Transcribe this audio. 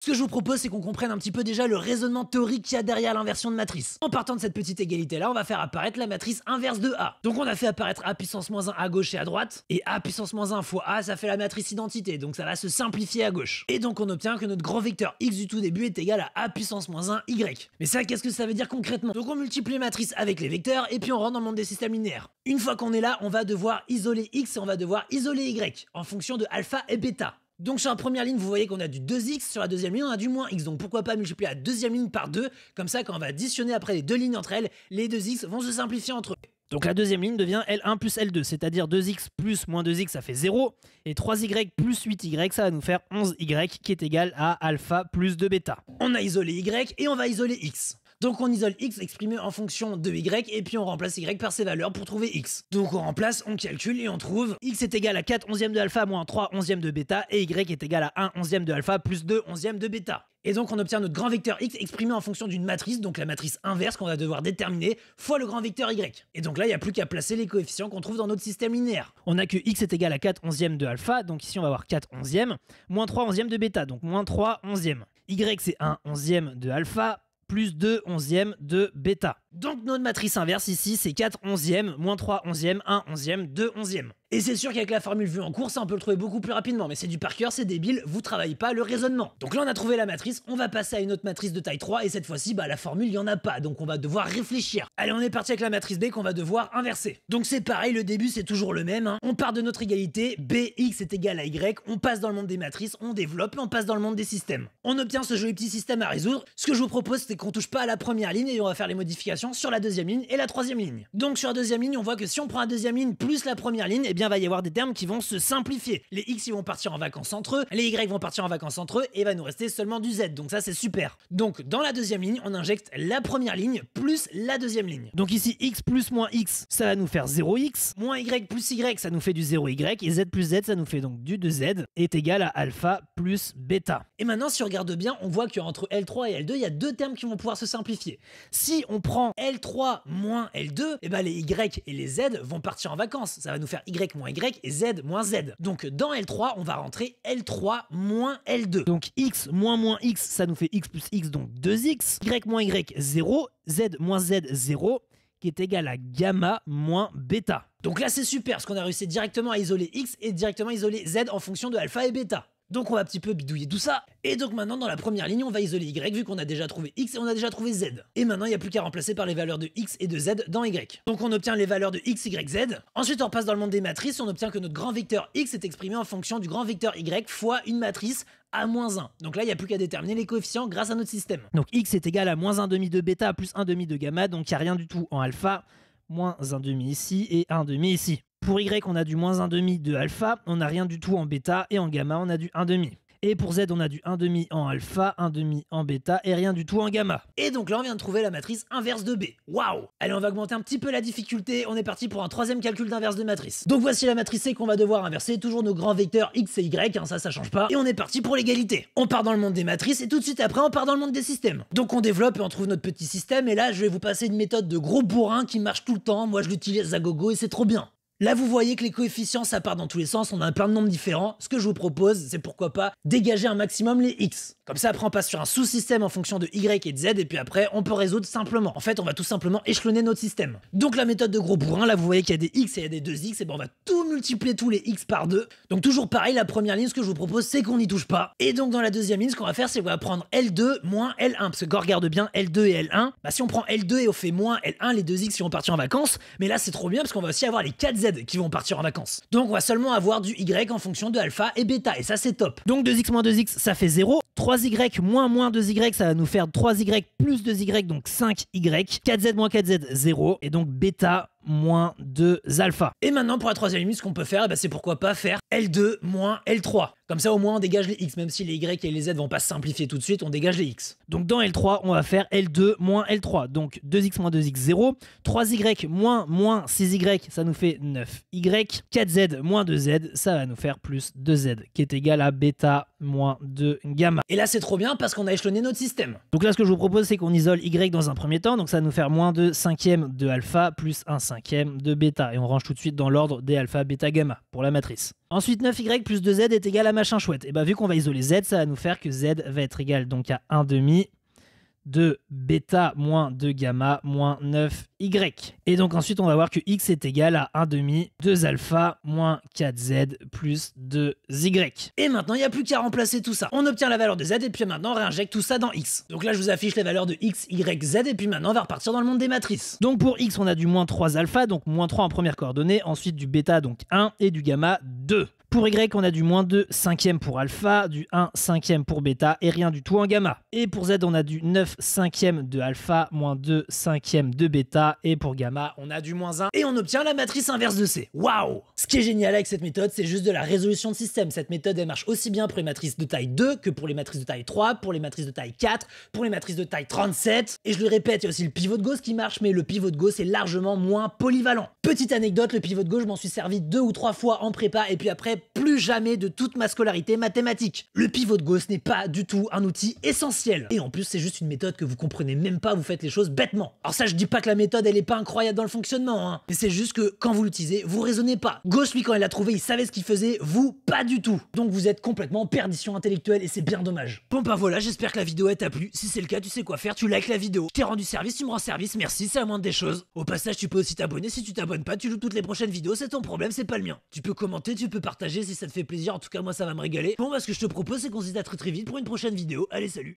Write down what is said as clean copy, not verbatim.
Ce que je vous propose, c'est qu'on comprenne un petit peu déjà le raisonnement théorique qu'il y a derrière l'inversion de matrice. En partant de cette petite égalité-là, on va faire apparaître la matrice inverse de A. Donc on a fait apparaître A puissance moins 1 à gauche et à droite, et A puissance moins 1 fois A, ça fait la matrice identité, donc ça va se simplifier à gauche. Et donc on obtient que notre grand vecteur X du tout début est égal à A puissance moins 1 Y. Mais ça, qu'est-ce que ça veut dire concrètement? Donc on multiplie les matrices avec les vecteurs, et puis on rentre dans le monde des systèmes linéaires. Une fois qu'on est là, on va devoir isoler X et on va devoir isoler Y, en fonction de alpha et bêta. Donc sur la première ligne, vous voyez qu'on a du 2x, sur la deuxième ligne, on a du moins x. Donc pourquoi pas multiplier la deuxième ligne par 2, comme ça quand on va additionner après les deux lignes entre elles, les 2x vont se simplifier entre eux. Donc la deuxième ligne devient L1 plus L2, c'est-à-dire 2x plus moins 2x, ça fait 0, et 3y plus 8y, ça va nous faire 11y, qui est égal à alpha plus 2 bêta. On a isolé y, et on va isoler x. Donc on isole x exprimé en fonction de y, et puis on remplace y par ses valeurs pour trouver x. Donc on remplace, on calcule, et on trouve x est égal à 4 onzièmes de alpha moins 3 onzièmes de bêta, et y est égal à 1 onzième de alpha plus 2 onzièmes de bêta. Et donc on obtient notre grand vecteur x exprimé en fonction d'une matrice, donc la matrice inverse qu'on va devoir déterminer, fois le grand vecteur y. Et donc là, il n'y a plus qu'à placer les coefficients qu'on trouve dans notre système linéaire. On a que x est égal à 4 onzièmes de alpha, donc ici on va avoir 4 onzièmes, moins 3 onzièmes de bêta, donc moins 3 onzièmes. Y c'est 1 onzième de alpha, plus 2 onzièmes de bêta. Donc notre matrice inverse ici, c'est 4 onzièmes, moins 3 onzièmes, 1 onzième, 2 onzièmes. Et c'est sûr qu'avec la formule vue en cours, ça on peut le trouver beaucoup plus rapidement, mais c'est du par cœur, c'est débile, vous travaillez pas le raisonnement. Donc là on a trouvé la matrice, on va passer à une autre matrice de taille 3, et cette fois-ci, la formule il y en a pas, donc on va devoir réfléchir. Allez, on est parti avec la matrice B qu'on va devoir inverser. Donc c'est pareil, le début c'est toujours le même, on part de notre égalité, Bx est égal à Y, on passe dans le monde des matrices, on développe, et on passe dans le monde des systèmes. On obtient ce joli petit système à résoudre. Ce que je vous propose, c'est qu'on touche pas à la première ligne, et on va faire les modifications sur la deuxième ligne et la troisième ligne. Donc sur la deuxième ligne, on voit que si on prend la deuxième ligne plus la première ligne, eh bien il va y avoir des termes qui vont se simplifier. Les x ils vont partir en vacances entre eux, les y vont partir en vacances entre eux, et il va nous rester seulement du z, donc ça c'est super. Donc dans la deuxième ligne, on injecte la première ligne plus la deuxième ligne. Donc ici x plus moins x, ça va nous faire 0x, moins y plus y, ça nous fait du 0y, et z plus z, ça nous fait donc du 2z, est égal à alpha plus bêta. Et maintenant si on regarde bien, on voit qu'entre L3 et L2, il y a deux termes qui vont pouvoir se simplifier. Si on prend L3 moins L2, et les y et les z vont partir en vacances, ça va nous faire y moins y et z moins z. Donc dans L3, on va rentrer L3 moins L2. Donc x moins x, ça nous fait x plus x, donc 2x. Y moins y, 0. Z moins z, 0. Qui est égal à gamma moins bêta. Donc là, c'est super, parce qu'on a réussi directement à isoler x et directement à isoler z en fonction de alpha et bêta. Donc on va un petit peu bidouiller tout ça. Et donc maintenant dans la première ligne on va isoler y vu qu'on a déjà trouvé x et on a déjà trouvé z. Et maintenant il n'y a plus qu'à remplacer par les valeurs de x et de z dans y. Donc on obtient les valeurs de x, y, z. Ensuite on repasse dans le monde des matrices, on obtient que notre grand vecteur x est exprimé en fonction du grand vecteur y fois une matrice A-1. Donc là il n'y a plus qu'à déterminer les coefficients grâce à notre système. Donc x est égal à moins 1 demi de bêta plus 1 demi de gamma, donc il n'y a rien du tout en alpha, moins 1 demi ici et 1 demi ici. Pour y, on a du moins 1 demi de alpha, on n'a rien du tout en bêta, et en gamma, on a du 1 demi. Et pour z, on a du 1 demi en alpha, 1 demi en bêta, et rien du tout en gamma. Et donc là, on vient de trouver la matrice inverse de B. Waouh! Allez, on va augmenter un petit peu la difficulté, on est parti pour un troisième calcul d'inverse de matrice. Donc voici la matrice C qu'on va devoir inverser, toujours nos grands vecteurs x et y, ça change pas. Et on est parti pour l'égalité. On part dans le monde des matrices, et tout de suite après, on part dans le monde des systèmes. Donc on développe et on trouve notre petit système, et là, je vais vous passer une méthode de gros bourrin qui marche tout le temps, moi je l'utilise à gogo, et c'est trop bien. Là, vous voyez que les coefficients, ça part dans tous les sens, on a plein de nombres différents. Ce que je vous propose, c'est pourquoi pas dégager un maximum les x. Comme ça, après, on passe sur un sous-système en fonction de y et de z, et puis après, on peut résoudre simplement. En fait, on va tout simplement échelonner notre système. Donc, la méthode de gros bourrin, là, vous voyez qu'il y a des x et il y a des 2x, et on va tout multiplier tous les x par 2. Donc, toujours pareil, la première ligne, ce que je vous propose, c'est qu'on n'y touche pas. Et donc, dans la deuxième ligne, ce qu'on va faire, c'est qu'on va prendre L2 moins L1, parce que quand on regarde bien L2 et L1, si on prend L2 et on fait moins L1, les 2x ils vont partir en vacances, mais là, c'est trop bien, parce qu'on va aussi avoir les 4z qui vont partir en vacances. Donc on va seulement avoir du y en fonction de alpha et bêta, et ça c'est top. Donc 2x moins 2x ça fait 0, 3y moins 2y ça va nous faire 3y plus 2y, donc 5y, 4z moins 4z 0, et donc bêta moins 2 alpha. Et maintenant pour la troisième limite, ce qu'on peut faire, c'est pourquoi pas faire L2 moins L3. Comme ça au moins on dégage les x, même si les y et les z vont pas se simplifier tout de suite, on dégage les x. Donc dans L3 on va faire L2 moins L3, donc 2x moins 2x 0, 3y moins 6y ça nous fait 9y, 4z moins 2z ça va nous faire plus 2z qui est égal à bêta moins 2 gamma. Et là c'est trop bien parce qu'on a échelonné notre système. Donc là ce que je vous propose c'est qu'on isole y dans un premier temps, donc ça va nous faire moins 2 cinquième de alpha plus 1 cinquième de bêta. Et on range tout de suite dans l'ordre des alpha, bêta, gamma pour la matrice. Ensuite, 9y plus 2z est égal à machin chouette. Et bah vu qu'on va isoler z, ça va nous faire que z va être égal donc à 1 demi de bêta moins 2 gamma moins 9y. Et donc ensuite on va voir que x est égal à 1 demi 2 alpha moins 4z plus 2y. Et maintenant il n'y a plus qu'à remplacer tout ça. On obtient la valeur de z et puis maintenant on réinjecte tout ça dans x. Donc là je vous affiche les valeurs de x, y, z et puis maintenant on va repartir dans le monde des matrices. Donc pour x on a du moins 3 alpha, donc moins 3 en première coordonnée, ensuite du bêta donc 1 et du gamma 2. Pour y, on a du moins 2 cinquième pour alpha, du 1 cinquième pour bêta et rien du tout en gamma. Et pour z, on a du 9 cinquième de alpha, moins 2 cinquième de bêta. Et pour gamma, on a du moins 1. Et on obtient la matrice inverse de C. Waouh! Ce qui est génial avec cette méthode, c'est juste de la résolution de système. Cette méthode, elle marche aussi bien pour les matrices de taille 2 que pour les matrices de taille 3, pour les matrices de taille 4, pour les matrices de taille 37. Et je le répète, il y a aussi le pivot de Gauss qui marche, mais le pivot de Gauss est largement moins polyvalent. Petite anecdote, le pivot de Gauss, je m'en suis servi 2 ou 3 fois en prépa, et puis après, plus jamais de toute ma scolarité mathématique. Le pivot de Gauss n'est pas du tout un outil essentiel. Et en plus, c'est juste une méthode que vous comprenez même pas, vous faites les choses bêtement. Alors ça, je dis pas que la méthode, elle est pas incroyable dans le fonctionnement, hein. Mais c'est juste que quand vous l'utilisez, vous raisonnez pas. Gauss, lui, quand il l'a trouvé, il savait ce qu'il faisait, vous, pas du tout. Donc vous êtes complètement en perdition intellectuelle et c'est bien dommage. Bon bah voilà, j'espère que la vidéo t'a plu. Si c'est le cas, tu sais quoi faire, tu likes la vidéo. Je t'ai rendu service, tu me rends service, merci, c'est la moindre des choses. Au passage, tu peux aussi t'abonner. Si tu t'abonnes pas, tu loues toutes les prochaines vidéos, c'est ton problème, c'est pas le mien. Tu peux commenter, tu peux partager si ça te fait plaisir. En tout cas, moi, ça va me régaler. Bon, bah, ce que je te propose, c'est qu'on se dit à très vite pour une prochaine vidéo. Allez, salut!